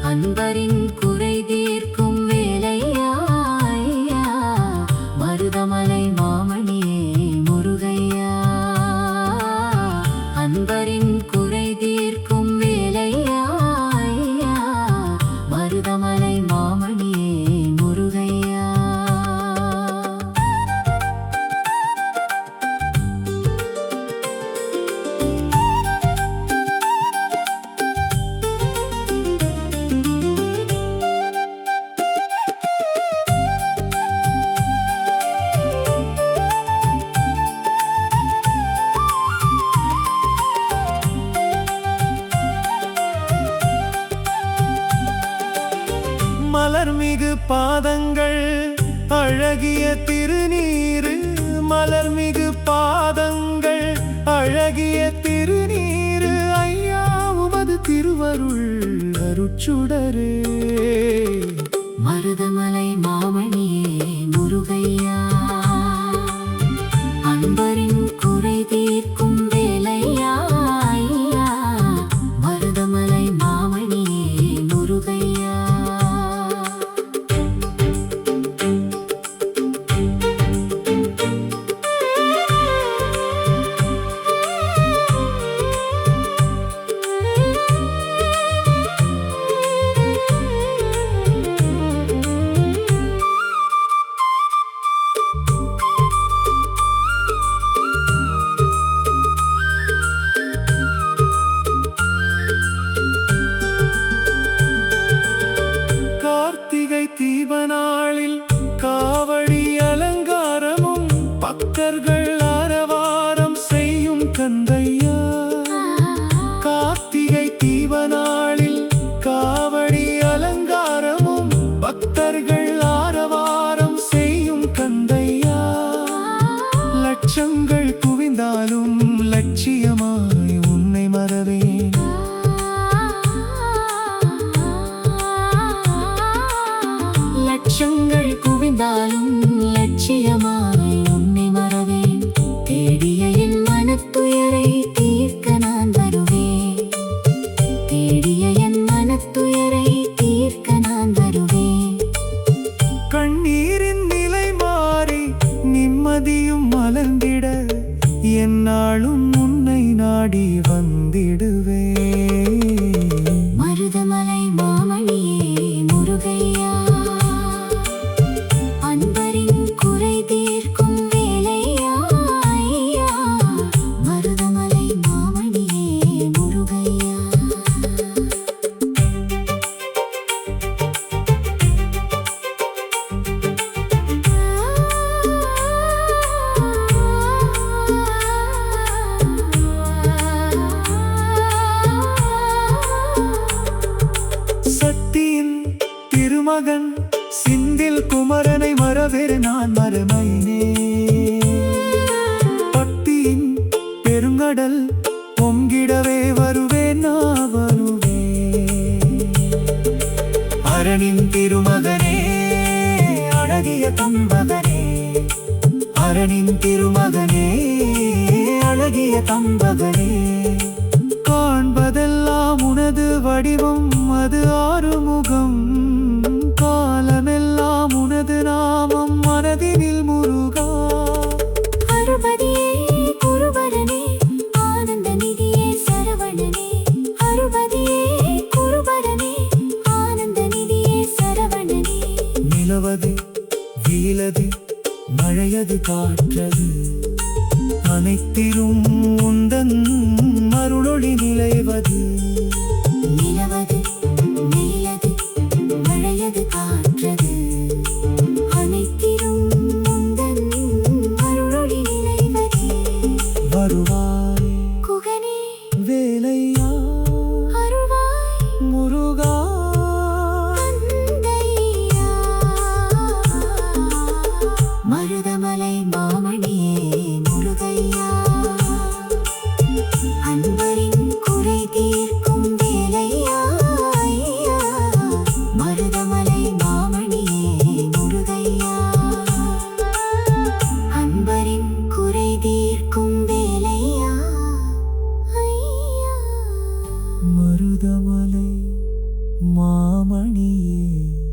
அன்பரின் குறை தீர்க்கும் வேலையா ஐயா, மருதமலை மாமணியே முருகையா. அன்பரின் குறை தீர்க்கும் வேலையா ஐயா, மருதமலை மாமணியே முருகையா. மலர்மிகு பாதங்கள் அழகிய திருநீரு, மலர்மிகு பாதங்கள் அழகிய திருநீரு ஐயா, உமது திருவருள் அருட்சுடரே. மருதமலை மாமணியே முருகையா, அன்பரின் குறை தீர்க்கும் வேலையா ஐயா, மருதமலை மாமணியே முருகையா. தீபநாளில் காவடி அலங்காரமும் பக்தர்கள் ஆரவாரம் செய்யும் கந்தையா. கார்த்திகை தீபநாளில் காவடி அலங்காரமும் பக்தர்கள் ஆரவாரம் செய்யும் கந்தையா. லட்சங்கள் குவிந்தாலும் லட்சியமாய் உன்னை மறவேன். லட்சங்கள் குவிந்தாலும் லட்சியமாய் உன்னை மறவேன். தேடிய என் மனத்துயரை தீர்க்க நான் வருவேன். தேடிய என் மனத்துயரை தீர்க்க நான் வருவேன். கண்ணீரின் நிலை மாறி நிம்மதியும் மலர்ந்திட என்னாலும் உன்னை நாடி வந்திடுவே. மருதமலை மாமணியே முருகையா, அன்பரின் குறை தீர்க்கும் வேலையா ஐயா, மருதமலை மாமணியே முருகையா. சக்தியின் திருமகன் சிந்தில் குமரனை மறவேறு நான் மறமையினே. பக்தியின் பெருங்கடல் பொங்கிடவே வருவேன் நான் வருவேன். அரணின் திருமகனே அழகிய தம்பகனே, அரணின் திருமகனே அழகிய தம்பகனே. காண்பதெல்லாம் உனது வடிவம், அது ஆறுமுகம். காலமெல்லாம் உனது நாமம் மனதினில் முருகா. அருபதியே குருபரனே ஆனந்த நிதியே சரவணனே, அருபதியே குருபரனே ஆனந்த நிதியே சரவணனே. நிலவது வீலது மழையது காற்றது, அனைத்திலும் உந்தன் அருளொளி நிலைவது. நிலவது நீலது மழையது காற்றது, அனைத்திலும் உந்தன் அருளொளி நிலைவது. வருவாய் குகனே வேலையா, அருள்வாய் முருகா. தந்தையா, மருதமலை மாமணியே முருகையா, அன்பரின் குறை தீர்க்கும் மாமணியே.